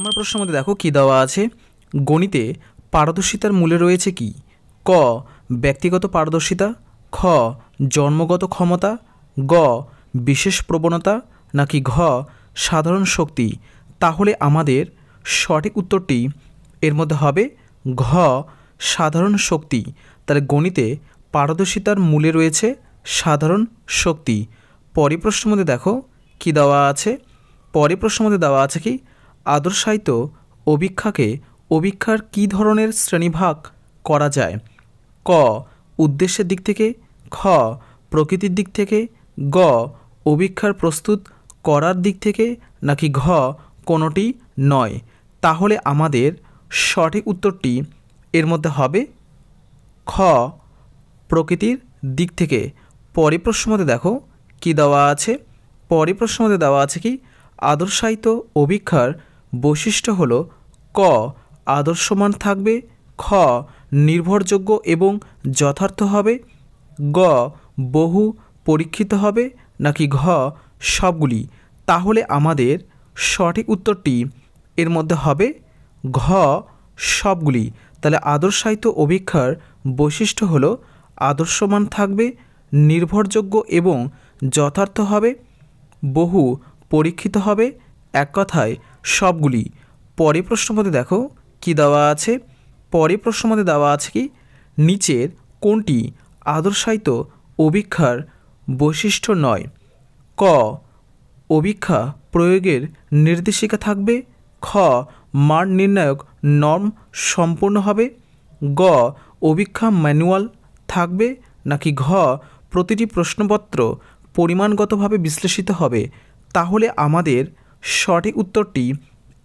নম্বর প্রশ্নের মধ্যে দেখো কি দেওয়া আছে। গণিতে পারদর্শিতার মূলে রয়েছে কি? ক ব্যক্তিগত পারদর্শিতা, খ জন্মগত ক্ষমতা, গ বিশেষ প্রবণতা, নাকি ঘ সাধারণ শক্তি। তাহলে আমাদের সঠিক উত্তরটি এর মধ্যে হবে ঘ সাধারণ শক্তি। তাহলে গণিতে পারদর্শিতার মূলে রয়েছে সাধারণ শক্তি। পরের প্রশ্নের মধ্যে দেখো কি দেওয়া আছে। পরের প্রশ্নের মধ্যে দেওয়া আছে কি আদর্শায়িত অভিক্ষাকে অভিক্ষার কী ধরনের শ্রেণীভাগ করা যায়? ক উদ্দেশ্যের দিক থেকে, খ প্রকৃতির দিক থেকে, গ অভিক্ষার প্রস্তুত করার দিক থেকে, নাকি ঘ কোনোটি নয়। তাহলে আমাদের সঠিক উত্তরটি এর মধ্যে হবে খ প্রকৃতির দিক থেকে। পরের প্রশ্নের মধ্যে দেখো কি দেওয়া আছে। পরের প্রশ্নের মধ্যে দেওয়া আছে কি আদর্শায়িত অভিক্ষার বৈশিষ্ট্য হলো ক আদর্শমান থাকবে, খ নির্ভরযোগ্য এবং যথার্থ হবে, গ বহু পরীক্ষিত হবে, নাকি ঘ সবগুলি। তাহলে আমাদের সঠিক উত্তরটি এর মধ্যে হবে ঘ সবগুলি। তাহলে আদর্শায়িত অভিক্ষার বৈশিষ্ট্য হলো আদর্শমান থাকবে, নির্ভরযোগ্য এবং যথার্থ হবে, বহু পরীক্ষিত হবে, এক কথায় সবগুলি। পরের প্রশ্নের মধ্যে দেখো কি দেওয়া আছে। পরের প্রশ্নের মধ্যে দেওয়া আছে কি নিচের কোনটি আদর্শায়িত অভিক্ষার বৈশিষ্ট্য নয়? ক অভিক্ষা প্রয়োগের নির্দেশিকা থাকবে, খ মান নির্ণায়ক নর্ম সম্পূর্ণ হবে, গ অভিক্ষা ম্যানুয়াল থাকবে, নাকি ঘ প্রতিটি প্রশ্নপত্র পরিমাণগতভাবে বিশ্লেষিত হবে। তাহলে আমাদের সঠিক উত্তরটি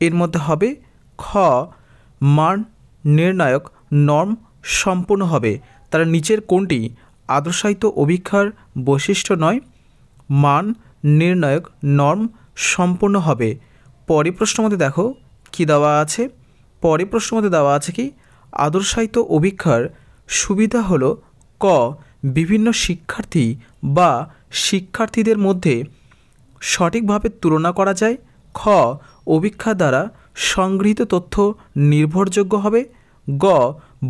এর মধ্যে হবে খ মান নির্ণায়ক নর্ম সম্পূর্ণ হবে। তার নিচের কোনটি আদর্শায়িত অভিক্ষার বৈশিষ্ট্য নয়? মান নির্ণায়ক নর্ম সম্পূর্ণ হবে। পরের প্রশ্নের মধ্যে দেখো কি দেওয়া আছে। পরের প্রশ্নের মধ্যে দেওয়া আছে কি আদর্শায়িত অভিক্ষার সুবিধা হলো ক বিভিন্ন শিক্ষার্থী বা শিক্ষার্থীদের মধ্যে সঠিকভাবে তুলনা করা যায়, খ অভিক্ষা দ্বারা সংগৃহীত তথ্য নির্ভরযোগ্য হবে, গ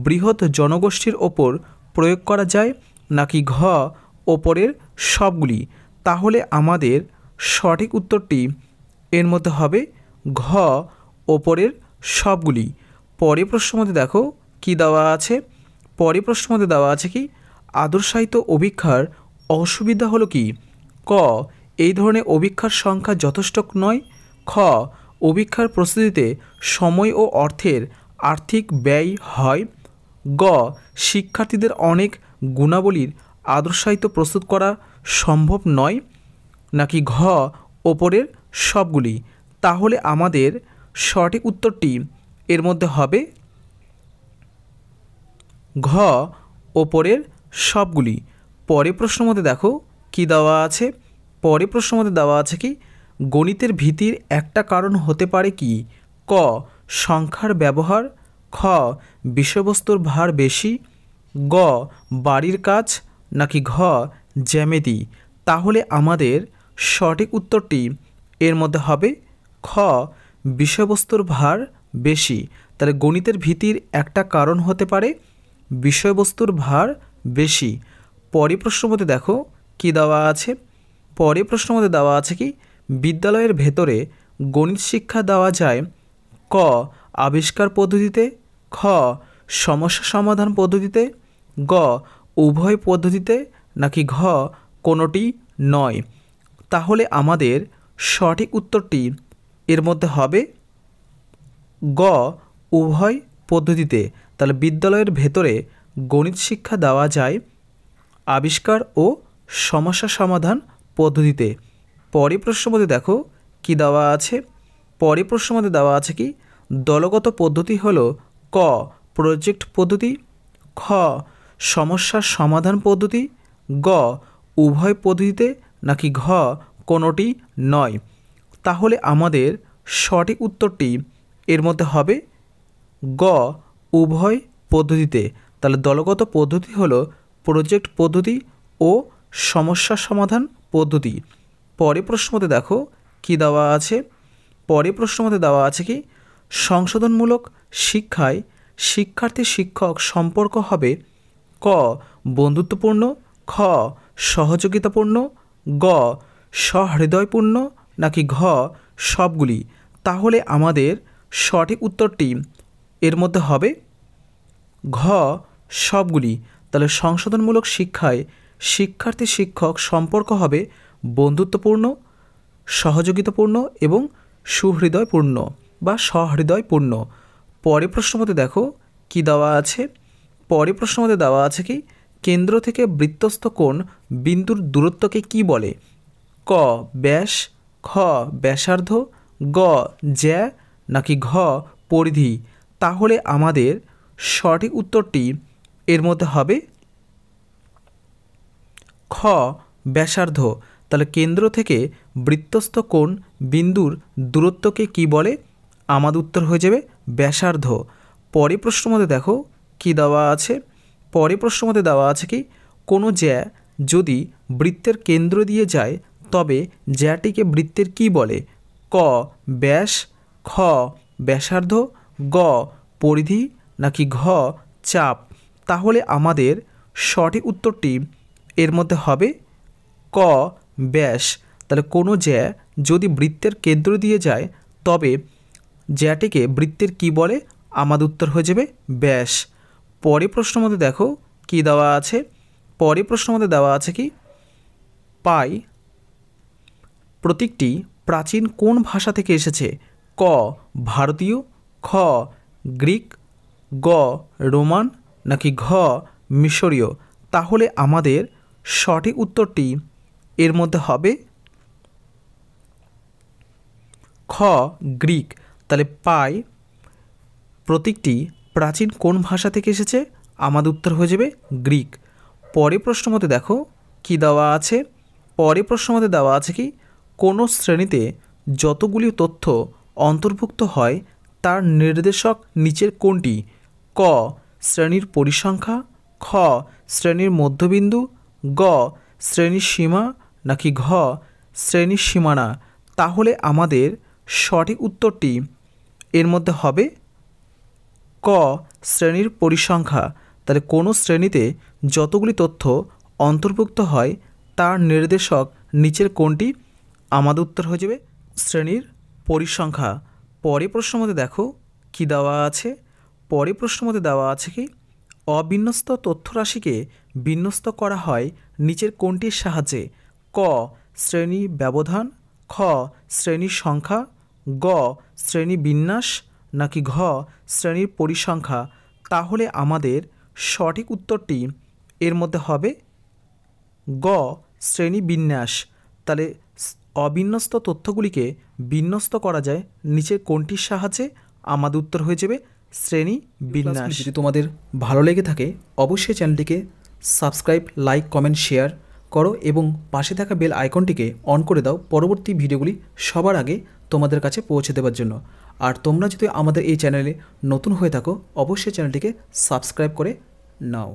বৃহৎ জনগোষ্ঠীর ওপর প্রয়োগ করা যায়, নাকি ঘ ওপরের সবগুলি। তাহলে আমাদের সঠিক উত্তরটি এর মধ্যে হবে ঘ ওপরের সবগুলি। পরের প্রশ্নের মধ্যে দেখো কি দেওয়া আছে। পরের প্রশ্নের মধ্যে দেওয়া আছে কি আদর্শায়িত অভিক্ষার অসুবিধা হলো কি? ক এই ধরনের অভিক্ষার সংখ্যা যথেষ্ট নয়, খ অভিক্ষার প্রস্তুতিতে সময় ও অর্থের আর্থিক ব্যয় হয়, গ শিক্ষার্থীদের অনেক গুণাবলীর আদর্শায়িত প্রস্তুত করা সম্ভব নয়, নাকি ঘ ওপরের সবগুলি। তাহলে আমাদের সঠিক উত্তরটি এর মধ্যে হবে ঘ ওপরের সবগুলি। পরের প্রশ্নের মধ্যে দেখো কি দেওয়া আছে। পরের প্রশ্নের মধ্যে দেওয়া আছে কি গণিতের ভীতির একটা কারণ হতে পারে কি? ক সংখ্যার ব্যবহার, খ বিষয়বস্তুর ভার বেশি, গ বাড়ির কাজ, নাকি ঘ জ্যামিতি। তাহলে আমাদের সঠিক উত্তরটি এর মধ্যে হবে খ বিষয়বস্তুর ভার বেশি। তাহলে গণিতের ভীতির একটা কারণ হতে পারে বিষয়বস্তুর ভার বেশি। পরের প্রশ্নের মধ্যে দেখো কি দেওয়া আছে। পরের প্রশ্নের মধ্যে দেওয়া আছে কি বিদ্যালয়ের ভেতরে গণিত শিক্ষা দেওয়া যায় ক আবিষ্কার পদ্ধতিতে, খ সমস্যা সমাধান পদ্ধতিতে, গ উভয় পদ্ধতিতে, নাকি ঘ কোনোটি নয়। তাহলে আমাদের সঠিক উত্তরটি এর মধ্যে হবে গ উভয় পদ্ধতিতে। তাহলে বিদ্যালয়ের ভেতরে গণিত শিক্ষা দেওয়া যায় আবিষ্কার ও সমস্যা সমাধান পদ্ধতিতে। পরের প্রশ্নের মধ্যে দেখো কি দেওয়া আছে। পরের প্রশ্নের মধ্যে দেওয়া আছে কি দলগত পদ্ধতি হলো ক প্রজেক্ট পদ্ধতি, খ সমস্যার সমাধান পদ্ধতি, গ উভয় পদ্ধতিতে, নাকি ঘ কোনোটি নয়। তাহলে আমাদের সঠিক উত্তরটি এর মধ্যে হবে গ উভয় পদ্ধতিতে। তাহলে দলগত পদ্ধতি হলো প্রজেক্ট পদ্ধতি ও সমস্যা সমাধান পদ্ধতি। পরের প্রশ্নের মধ্যে দেখো কি দেওয়া আছে। পরের প্রশ্নের মধ্যে দেওয়া আছে কি সংশোধনমূলক শিক্ষায় শিক্ষার্থী শিক্ষক সম্পর্ক হবে ক বন্ধুত্বপূর্ণ, খ সহযোগিতাপূর্ণ, গ সহৃদয়পূর্ণ, নাকি ঘ সবগুলি। তাহলে আমাদের সঠিক উত্তরটি এর মধ্যে হবে ঘ সবগুলি। তাহলে সংশোধনমূলক শিক্ষায় শিক্ষার্থী শিক্ষক সম্পর্ক হবে বন্ধুত্বপূর্ণ, সহযোগিতাপূর্ণ এবং সুহৃদয়পূর্ণ বা সহৃদয়পূর্ণ। পরের প্রশ্ন মধ্যে দেখো কি দেওয়া আছে। পরের প্রশ্ন মধ্যে দেওয়া আছে কি কেন্দ্র থেকে বৃত্তস্থ কোণ বিন্দুর দূরত্বকে কি বলে? ক ব্যাস, খ ব্যাসার্ধ, গ জ্যা, নাকি ঘ পরিধি। তাহলে আমাদের সঠিক উত্তরটি এর মধ্যে হবে খ ব্যাসার্ধ। তাহলে কেন্দ্র থেকে বৃত্তস্থ কোণ বিন্দুর দূরত্বকে কি বলে? আমাদের উত্তর হয়ে যাবে ব্যাসার্ধ। পরের প্রশ্ন মধ্যে দেখো কি দেওয়া আছে। পরের প্রশ্ন মধ্যে দেওয়া আছে কি কোনো জ্যা যদি বৃত্তের কেন্দ্র দিয়ে যায় তবে জ্যাটিকে বৃত্তের কি বলে? ক ব্যাস, খ ব্যাসার্ধ, গ পরিধি, নাকি ঘ চাপ। তাহলে আমাদের সঠিক উত্তরটি এর মধ্যে হবে ক ব্যাস। তাহলে কোনো জ্যা যদি বৃত্তের কেন্দ্র দিয়ে যায় তবে জ্যাটিকে বৃত্তের কি বলে? আমাদের উত্তর হয়ে যাবে ব্যাস। পরের প্রশ্ন মধ্যে দেখো কি দেওয়া আছে। পরের প্রশ্ন মধ্যে দেওয়া আছে কি পাই প্রতীকটি প্রাচীন কোন ভাষা থেকে এসেছে? ক ভারতীয়, খ গ্রিক, গ রোমান, নাকি ঘ মিশরীয়। তাহলে আমাদের সঠিক উত্তরটি এর মধ্যে হবে খ গ্রিক। তাহলে পাই প্রতীকটি প্রাচীন কোন ভাষা থেকে এসেছে? আমাদের উত্তর হয়ে যাবে গ্রিক। পরের প্রশ্ন মধ্যে দেখো কি দেওয়া আছে। পরের প্রশ্ন মধ্যে দেওয়া আছে কি কোনো শ্রেণীতে যতগুলি তথ্য অন্তর্ভুক্ত হয় তার নির্দেশক নিচের কোনটি? ক শ্রেণীর পরিসংখ্যা, খ শ্রেণীর মধ্যবিন্দু, গ শ্রেণীর সীমা, নাকি ঘ শ্রেণীর সীমানা। তাহলে আমাদের সঠিক উত্তরটি এর মধ্যে হবে ক শ্রেণীর পরিসংখ্যা। তাহলে কোনো শ্রেণীতে যতগুলি তথ্য অন্তর্ভুক্ত হয় তার নির্দেশক নিচের কোনটি? আমাদের উত্তর হয়ে যাবে শ্রেণীর পরিসংখ্যা। পরের প্রশ্ন মধ্যে দেখো কি দেওয়া আছে। পরের প্রশ্ন মধ্যে দেওয়া আছে কি অবিন্যস্ত তথ্যরাশিকে বিন্যস্ত করা হয় নিচের কোনটির সাহায্যে? ক শ্রেণী ব্যবধান, খ শ্রেণীর সংখ্যা, গ শ্রেণী বিন্যাস, নাকি ঘ শ্রেণীর পরিসংখ্যা। তাহলে আমাদের সঠিক উত্তরটি এর মধ্যে হবে গ শ্রেণী বিন্যাস। তাহলে অবিন্যস্ত তথ্যগুলিকে বিন্যস্ত করা যায় নিচের কোনটির সাহায্যে? আমাদের উত্তর হয়ে যাবে শ্রেণী বিন্যাস। যদি তোমাদের ভালো লেগে থাকে অবশ্যই চ্যানেলটিকে সাবস্ক্রাইব, লাইক, কমেন্ট, শেয়ার করো এবং পাশে থাকা বেল আইকনটিকে অন করে দাও পরবর্তী ভিডিওগুলি সবার আগে তোমাদের কাছে পৌঁছে দেওয়ার জন্য। আর তোমরা যদি আমাদের এই চ্যানেলে নতুন হয়ে থাকো অবশ্যই চ্যানেলটিকে সাবস্ক্রাইব করে নাও।